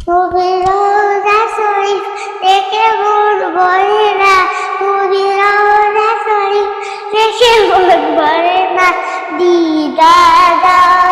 নবীর রওজা শরীফ দেখে মন ভরে না, নবীর রওজা শরীফ দেখে মন ভরে না, দিদার দাও